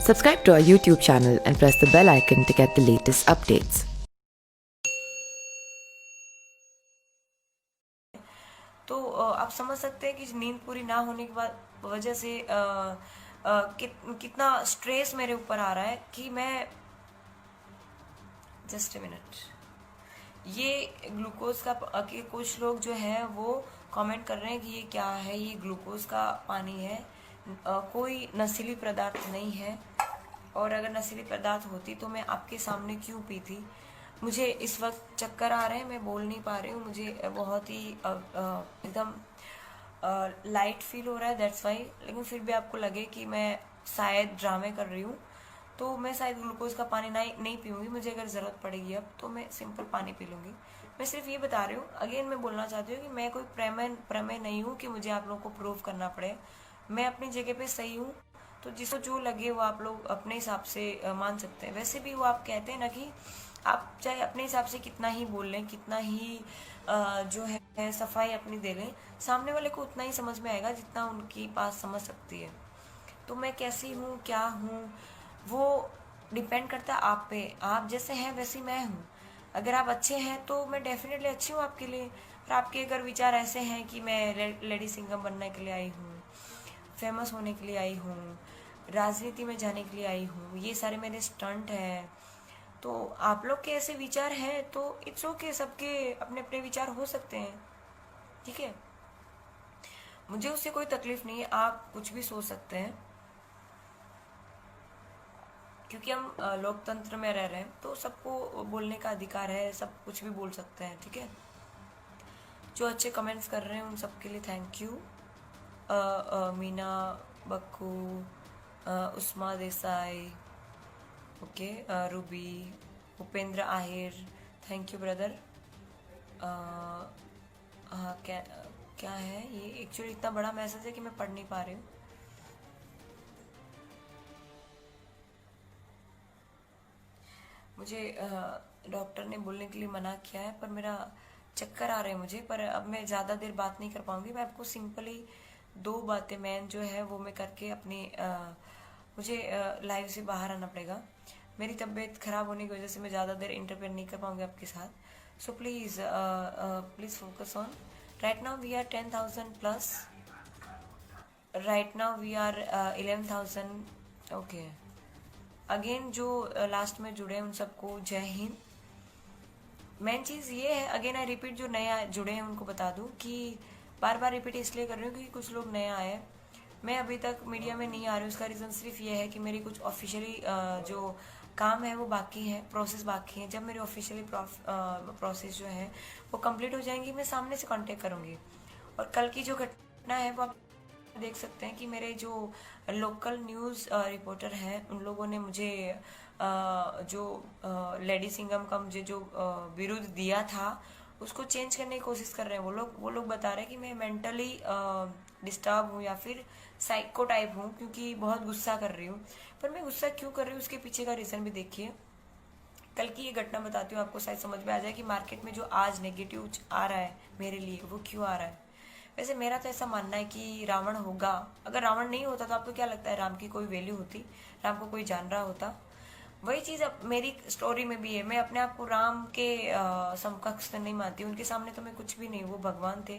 Subscribe to our YouTube channel and press the bell icon to get the latest updates. तो आप समझ सकते हैं कि नींद पूरी ना होने की वजह से कितना स्ट्रेस मेरे ऊपर आ रहा है कि मैं जस्ट ए मिनट ये ग्लूकोज का कि कुछ लोग जो है वो कमेंट कर रहे हैं कि ये क्या है, ये ग्लूकोज का पानी है, कोई नशीली पदार्थ नहीं है। और अगर नशीली पदार्थ होती तो मैं आपके सामने क्यों पीती। मुझे इस वक्त चक्कर आ रहे हैं, मैं बोल नहीं पा रही हूँ, मुझे बहुत ही एकदम लाइट फील हो रहा है, दैट्स वाई। लेकिन फिर भी आपको लगे कि मैं शायद ड्रामे कर रही हूँ तो मैं शायद ग्लूकोज का पानी नहीं पीऊँगी। मुझे अगर ज़रूरत पड़ेगी अब तो मैं सिंपल पानी पी लूँगी। मैं सिर्फ ये बता रही हूँ, अगेन मैं बोलना चाहती हूँ कि मैं कोई प्रमेय नहीं हूँ कि मुझे आप लोगों को प्रूव करना पड़े। मैं अपनी जगह पे सही हूँ, तो जिसको जो लगे वो आप लोग अपने हिसाब से मान सकते हैं। वैसे भी वो आप कहते हैं ना कि आप चाहे अपने हिसाब से कितना ही बोल लें, कितना ही जो है सफाई अपनी दे लें, सामने वाले को उतना ही समझ में आएगा जितना उनकी पास समझ सकती है। तो मैं कैसी हूँ, क्या हूँ, वो डिपेंड करता है आप पे। आप जैसे हैं वैसी मैं हूँ। अगर आप अच्छे हैं तो मैं डेफिनेटली अच्छी हूँ आपके लिए। और आपके अगर विचार ऐसे हैं कि मैं लेडी सिंगम बनने के लिए आई हूँ, फेमस होने के लिए आई हूँ, राजनीति में जाने के लिए आई हूँ, ये सारे मेरे स्टंट हैं, तो आप लोग के ऐसे विचार हैं तो इट्स ओके, सबके अपने अपने विचार हो सकते हैं, ठीक है। मुझे उससे कोई तकलीफ नहीं है, आप कुछ भी सोच सकते हैं, क्योंकि हम लोकतंत्र में रह रहे हैं तो सबको बोलने का अधिकार है, सब कुछ भी बोल सकते हैं, ठीक है। जो अच्छे कमेंट्स कर रहे हैं उन सबके लिए thank you. Meena Bakku, Usma Desai, okay, Ruby, Upendra Ahir, thank you brother. हाँ, क्या है ये, एक्चुअली इतना बड़ा मैसेज है कि मैं पढ़ नहीं पा रही हूँ। मुझे डॉक्टर ने बोलने के लिए मना किया है, पर मेरा चक्कर आ रहे हैं मुझे, पर अब मैं ज़्यादा देर बात नहीं कर पाऊंगी। मैं आपको सिंपली दो बातें मैन जो है वो मैं करके अपनी मुझे लाइव से बाहर आना पड़ेगा। मेरी तबीयत ख़राब होने की वजह से मैं ज़्यादा देर इंटरफेयर नहीं कर पाऊंगी आपके साथ। So please please focus on. Right now we are 10,000 plus, right now we are 11,000, okay. Again जो लास्ट में जुड़े हैं उन सबको जय हिंद। मेन चीज़ ये है, अगेन आई रिपीट, जो नया जुड़े हैं उनको बता दूं कि बार बार रिपीट इसलिए कर रही हूँ क्योंकि कुछ लोग नए आए हैं। मैं अभी तक मीडिया में नहीं आ रही हूँ, उसका रीज़न सिर्फ ये है कि मेरी कुछ ऑफिशियली जो काम है वो बाकी है, प्रोसेस बाकी है। जब मेरी ऑफिशियली प्रोसेस जो है वो कंप्लीट हो जाएंगी, मैं सामने से कांटेक्ट करूँगी। और कल की जो घटना है वो आप देख सकते हैं कि मेरे जो लोकल न्यूज़ रिपोर्टर हैं उन लोगों ने मुझे जो लेडी सिंगम का मुझे जो विरुद्ध दिया था उसको चेंज करने की कोशिश कर रहे हैं। वो लोग बता रहे हैं कि मैं मेंटली डिस्टर्ब हूँ या फिर साइको टाइप हूँ, क्योंकि बहुत गुस्सा कर रही हूँ। पर मैं गुस्सा क्यों कर रही हूँ उसके पीछे का रीज़न भी देखिए। कल की ये घटना बताती हूँ, आपको शायद समझ में आ जाए कि मार्केट में जो आज नेगेटिव आ रहा है मेरे लिए वो क्यों आ रहा है। वैसे मेरा तो ऐसा मानना है कि रावण होगा। अगर रावण नहीं होता तो आपको क्या लगता है राम की कोई वैल्यू होती, राम को कोई जान रहा होता। वही चीज़ अब मेरी स्टोरी में भी है। मैं अपने आप को राम के समकक्ष तो नहीं मानती, उनके सामने तो मैं कुछ भी नहीं, वो भगवान थे,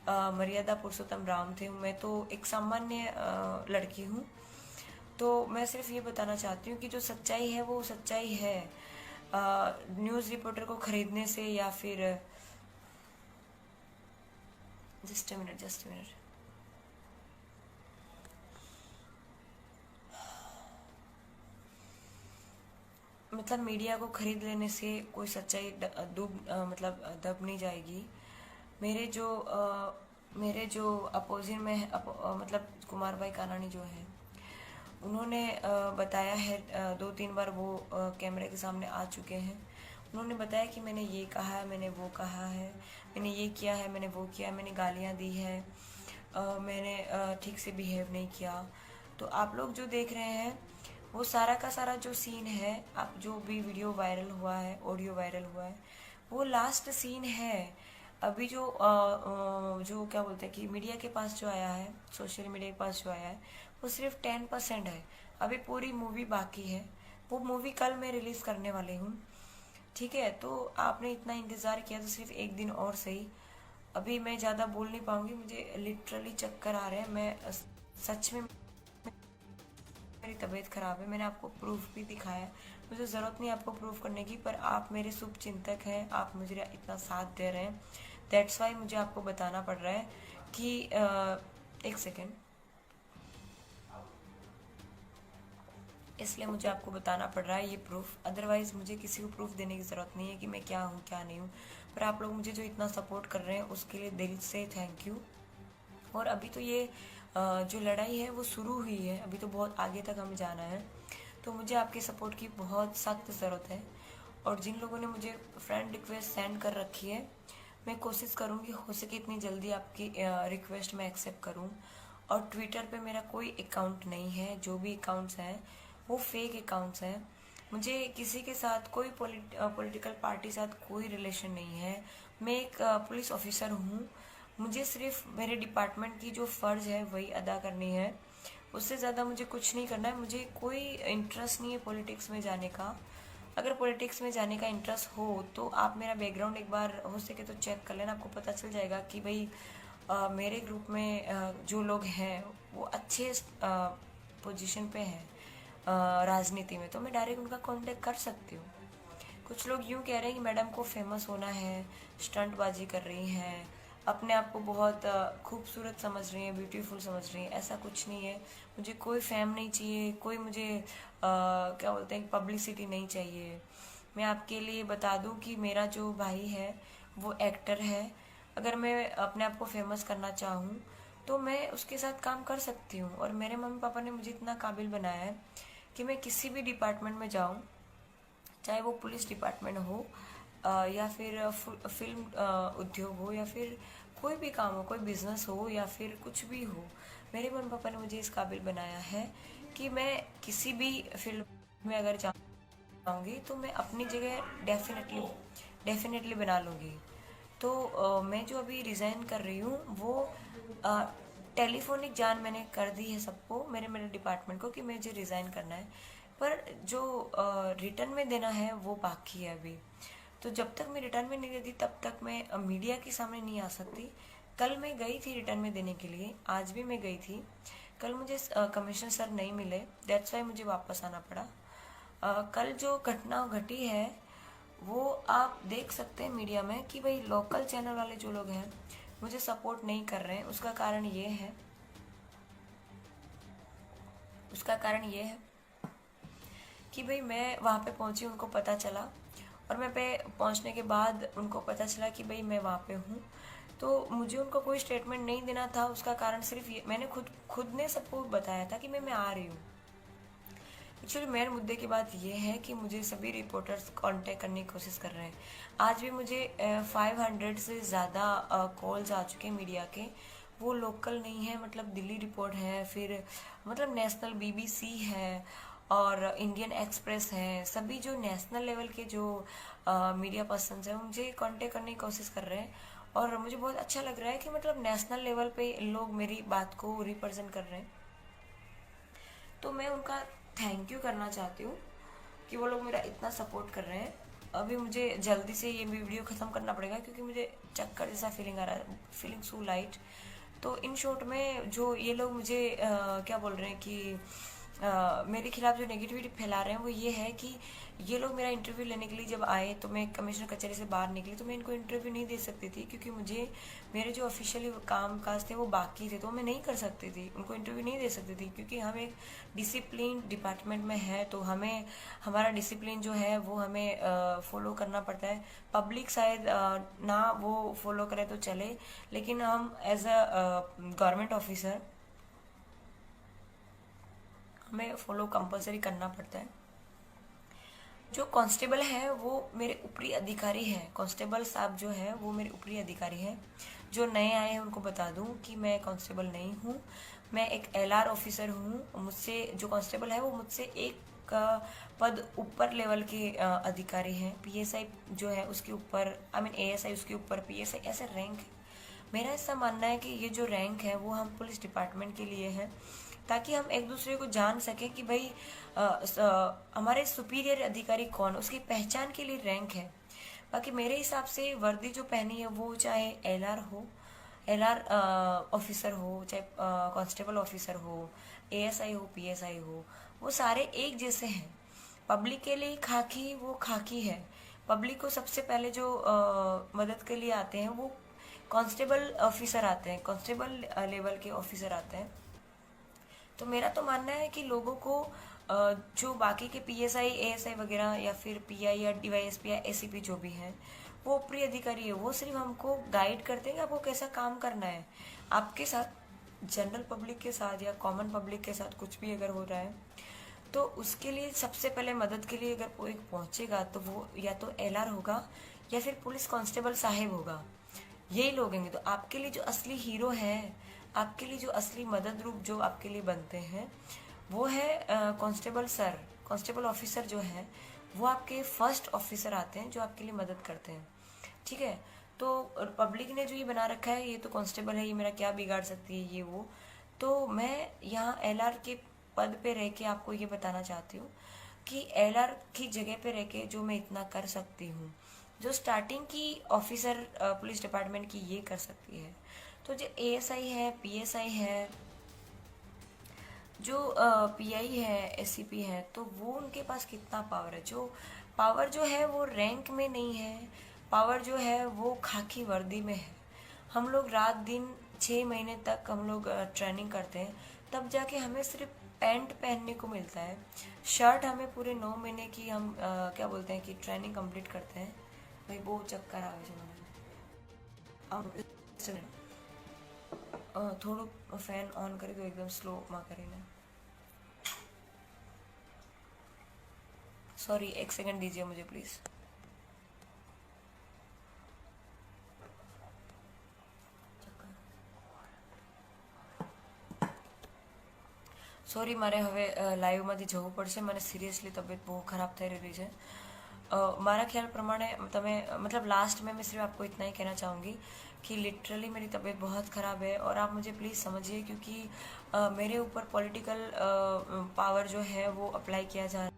मर्यादा पुरुषोत्तम राम थे। मैं तो एक सामान्य लड़की हूँ। तो मैं सिर्फ ये बताना चाहती हूँ कि जो सच्चाई है वो सच्चाई है। न्यूज़ रिपोर्टर को खरीदने से या फिर जस्ट अ मिनट मतलब मीडिया को खरीद लेने से कोई सच्चाई मतलब दब नहीं जाएगी। मेरे जो अपोजिट में मतलब कुमार भाई कानानी जो है उन्होंने बताया है, 2-3 बार वो कैमरे के सामने आ चुके हैं। उन्होंने बताया कि मैंने ये कहा है, मैंने वो कहा है, मैंने ये किया है, मैंने वो किया, मैंने गालियाँ दी है, मैंने ठीक से बिहेव नहीं किया। तो आप लोग जो देख रहे हैं वो सारा का सारा जो सीन है, आप जो भी वीडियो वायरल हुआ है, ऑडियो वायरल हुआ है, वो लास्ट सीन है। अभी जो क्या बोलते हैं कि मीडिया के पास जो आया है, सोशल मीडिया के पास जो आया है वो सिर्फ 10% है। अभी पूरी मूवी बाकी है, वो मूवी कल मैं रिलीज़ करने वाली हूँ। ठीक है, तो आपने इतना इंतज़ार किया तो सिर्फ एक दिन और सही। अभी मैं ज़्यादा बोल नहीं पाऊँगी, मुझे लिटरली चक्कर आ रहे हैं। मैं सच में मेरी तबीयत ख़राब है, मैंने आपको प्रूफ भी दिखाया है। मुझे ज़रूरत नहीं आपको प्रूफ करने की, पर आप मेरे शुभ चिंतक हैं, आप मुझे इतना साथ दे रहे हैं। दैट्स वाई मुझे आपको बताना पड़ रहा है कि एक सेकेंड, इसलिए मुझे आपको बताना पड़ रहा है ये प्रूफ। अदरवाइज़ मुझे किसी को प्रूफ देने की ज़रूरत नहीं है कि मैं क्या हूँ क्या नहीं हूँ। पर आप लोग मुझे जो इतना सपोर्ट कर रहे हैं उसके लिए दिल से थैंक यू। और अभी तो ये जो लड़ाई है वो शुरू हुई है, अभी तो बहुत आगे तक हमें जाना है। तो मुझे आपके सपोर्ट की बहुत सख्त ज़रूरत है। और जिन लोगों ने मुझे फ्रेंड रिक्वेस्ट सेंड कर रखी है, मैं कोशिश करूँगी हो सके इतनी जल्दी आपकी रिक्वेस्ट मैं एक्सेप्ट करूँ। और ट्विटर पे मेरा कोई अकाउंट नहीं है, जो भी अकाउंट्स हैं वो फेक अकाउंट्स हैं। मुझे किसी के साथ कोई पॉलिटिकल पार्टी साथ कोई रिलेशन नहीं है। मैं एक पुलिस ऑफिसर हूँ, मुझे सिर्फ मेरे डिपार्टमेंट की जो फ़र्ज़ है वही अदा करनी है, उससे ज़्यादा मुझे कुछ नहीं करना है। मुझे कोई इंटरेस्ट नहीं है पॉलिटिक्स में जाने का। अगर पॉलिटिक्स में जाने का इंटरेस्ट हो तो आप मेरा बैकग्राउंड एक बार हो सके तो चेक कर लेना, आपको पता चल जाएगा कि भाई मेरे ग्रुप में जो लोग हैं वो अच्छे पोजीशन पे हैं राजनीति में, तो मैं डायरेक्ट उनका कांटेक्ट कर सकती हूँ। कुछ लोग यूँ कह रहे हैं कि मैडम को फेमस होना है, स्टंटबाजी कर रही हैं, अपने आप को बहुत खूबसूरत समझ रही हैं, ब्यूटीफुल समझ रही हैं। ऐसा कुछ नहीं है, मुझे कोई फेम नहीं चाहिए, कोई मुझे क्या बोलते हैं पब्लिसिटी नहीं चाहिए। मैं आपके लिए बता दूं कि मेरा जो भाई है वो एक्टर है। अगर मैं अपने आप को फेमस करना चाहूँ तो मैं उसके साथ काम कर सकती हूँ। और मेरे मम्मी पापा ने मुझे इतना काबिल बनाया है कि मैं किसी भी डिपार्टमेंट में जाऊँ, चाहे वो पुलिस डिपार्टमेंट हो या फिर फिल्म उद्योग हो या फिर कोई भी काम हो, कोई बिजनेस हो या फिर कुछ भी हो। मेरे मम्मी पापा ने मुझे इस काबिल बनाया है कि मैं किसी भी फील्ड में अगर जाऊँगी तो मैं अपनी जगह डेफिनेटली बना लूँगी। तो मैं जो अभी रिज़ाइन कर रही हूँ वो टेलीफोनिक जान मैंने कर दी है सबको, मेरे डिपार्टमेंट को, कि मुझे रिज़ाइन करना है। पर जो रिटर्न में देना है वो बाकी है अभी। तो जब तक मैं रिटर्न में नहीं देती तब तक मैं मीडिया के सामने नहीं आ सकती। कल मैं गई थी रिटर्न में देने के लिए, आज भी मैं गई थी। कल मुझे कमिश्नर सर नहीं मिले, दैट्स वाई मुझे वापस आना पड़ा। कल जो घटना घटी है वो आप देख सकते हैं मीडिया में कि भाई लोकल चैनल वाले जो लोग हैं मुझे सपोर्ट नहीं कर रहे हैं। उसका कारण ये है कि भाई मैं वहाँ पे पहुँची, उनको पता चला, और मैं पे पहुँचने के बाद उनको पता चला कि भाई मैं वहाँ पे हूँ, तो मुझे उनको कोई स्टेटमेंट नहीं देना था। उसका कारण सिर्फ ये, मैंने खुद ने सबको बताया था कि मैं आ रही हूँ। एक्चुअली मेन मुद्दे की बात ये है कि मुझे सभी रिपोर्टर्स कांटेक्ट करने की कोशिश कर रहे हैं। आज भी मुझे 500 से ज़्यादा कॉल्स आ चुके हैं मीडिया के। वो लोकल नहीं है, मतलब दिल्ली रिपोर्ट है, फिर मतलब नेशनल BBC है और इंडियन एक्सप्रेस है। सभी जो नेशनल लेवल के जो मीडिया पर्सन्स हैं मुझे कांटेक्ट करने की कोशिश कर रहे हैं। और मुझे बहुत अच्छा लग रहा है कि मतलब नेशनल लेवल पे लोग मेरी बात को रिप्रेजेंट कर रहे हैं। तो मैं उनका थैंक यू करना चाहती हूँ कि वो लोग मेरा इतना सपोर्ट कर रहे हैं। अभी मुझे जल्दी से ये वीडियो ख़त्म करना पड़ेगा क्योंकि मुझे चक्कर जैसा फीलिंग आ रहा है, फीलिंग सो लाइट। तो इन शॉर्ट में जो ये लोग मुझे क्या बोल रहे हैं कि मेरे खिलाफ जो नेगेटिविटी फैला रहे हैं वो ये है कि ये लोग मेरा इंटरव्यू लेने के लिए जब आए तो मैं कमिश्नर कचहरी से बाहर निकली तो मैं इनको इंटरव्यू नहीं दे सकती थी, क्योंकि मुझे मेरे जो ऑफिशियली काम काज थे वो बाकी थे, तो मैं नहीं कर सकती थी, उनको इंटरव्यू नहीं दे सकती थी। क्योंकि हम एक डिसिप्लिन डिपार्टमेंट में है तो हमें हमारा डिसिप्लिन जो है वो हमें फॉलो करना पड़ता है। पब्लिक शायद ना वो फॉलो करे तो चले, लेकिन हम एज अ गवर्नमेंट ऑफिसर हमें फॉलो कंपलसरी करना पड़ता है। जो कांस्टेबल है वो मेरे ऊपरी अधिकारी है, कांस्टेबल साहब जो है वो मेरे ऊपरी अधिकारी है। जो नए आए हैं उनको बता दूं कि मैं कांस्टेबल नहीं हूँ, मैं एक LR ऑफिसर हूँ। मुझसे जो कांस्टेबल है वो मुझसे एक पद ऊपर लेवल के अधिकारी हैं। PSI जो है उसके ऊपर, ASI उसके ऊपर, PSI, ऐसे रैंक है। मेरा ऐसा मानना है कि ये जो रैंक है वो हम पुलिस डिपार्टमेंट के लिए है, ताकि हम एक दूसरे को जान सकें कि भाई हमारे सुपीरियर अधिकारी कौन, उसकी पहचान के लिए रैंक है। बाकी मेरे हिसाब से वर्दी जो पहनी है वो चाहे एलआर हो, एलआर ऑफिसर हो, चाहे कांस्टेबल ऑफिसर हो, एएसआई हो, पीएसआई हो, वो सारे एक जैसे हैं। पब्लिक के लिए खाकी वो खाकी है। पब्लिक को सबसे पहले जो मदद के लिए आते हैं वो कांस्टेबल ऑफिसर आते हैं, कांस्टेबल लेवल के ऑफिसर आते हैं। तो मेरा तो मानना है कि लोगों को जो बाकी के पीएसआई एएसआई वगैरह या फिर पीआई या डीवाईएसपी या एसीपी जो भी हैं, वो ऊपरी अधिकारी है, वो सिर्फ हमको गाइड करते हैं कि आपको कैसा काम करना है। आपके साथ जनरल पब्लिक के साथ या कॉमन पब्लिक के साथ कुछ भी अगर हो रहा है तो उसके लिए सबसे पहले मदद के लिए अगर कोई पहुंचेगा तो वो या तो एलआर होगा या फिर पुलिस कांस्टेबल साहिब होगा। यही लोग हैं। तो आपके लिए जो असली हीरो है, आपके लिए जो असली मदद रूप जो आपके लिए बनते हैं वो है कांस्टेबल सर, कांस्टेबल ऑफिसर जो है वो आपके फर्स्ट ऑफिसर आते हैं जो आपके लिए मदद करते हैं। ठीक है। तो पब्लिक ने जो ये बना रखा है ये तो कांस्टेबल है, ये मेरा क्या बिगाड़ सकती है ये वो। तो मैं यहाँ एलआर के पद पे रह के आपको ये बताना चाहती हूँ कि एलआर की जगह पे रह के जो मैं इतना कर सकती हूँ, जो स्टार्टिंग की ऑफिसर पुलिस डिपार्टमेंट की ये कर सकती है, तो जो एएसआई है, पीएसआई है, जो पीआई है, एससीपी है, तो वो उनके पास कितना पावर है। जो पावर जो है वो रैंक में नहीं है, पावर जो है वो खाकी वर्दी में है। हम लोग रात दिन 6 महीने तक हम लोग ट्रेनिंग करते हैं, तब जाके हमें सिर्फ पैंट पहनने को मिलता है। शर्ट हमें पूरे 9 महीने की हम क्या बोलते हैं कि ट्रेनिंग कंप्लीट करते हैं। भाई वो चक्कर આવે છે મને થોડું ફેન ઓન કરી દો એકદમ સ્લોમાં કરીને। सॉरी, एक सेकंड दीजिए मुझे प्लीज़। સોરી, મારે હવે લાઈવમાંથી જવું પડશે, મને સિરિયસલી તબિયત બહુ ખરાબ થઈ રહી છે। મારા ખ્યાલ પ્રમાણે તમે मतलब लास्ट में मैं सिर्फ आपको इतना ही कहना चाहूँगी कि लिटरली मेरी तबीयत बहुत ख़राब है और आप मुझे प्लीज़ समझिए, क्योंकि मेरे ऊपर पॉलिटिकल पावर जो है वो अप्लाई किया जा रहा है।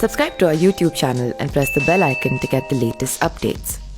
Subscribe to our YouTube channel and press the bell icon to get the latest updates.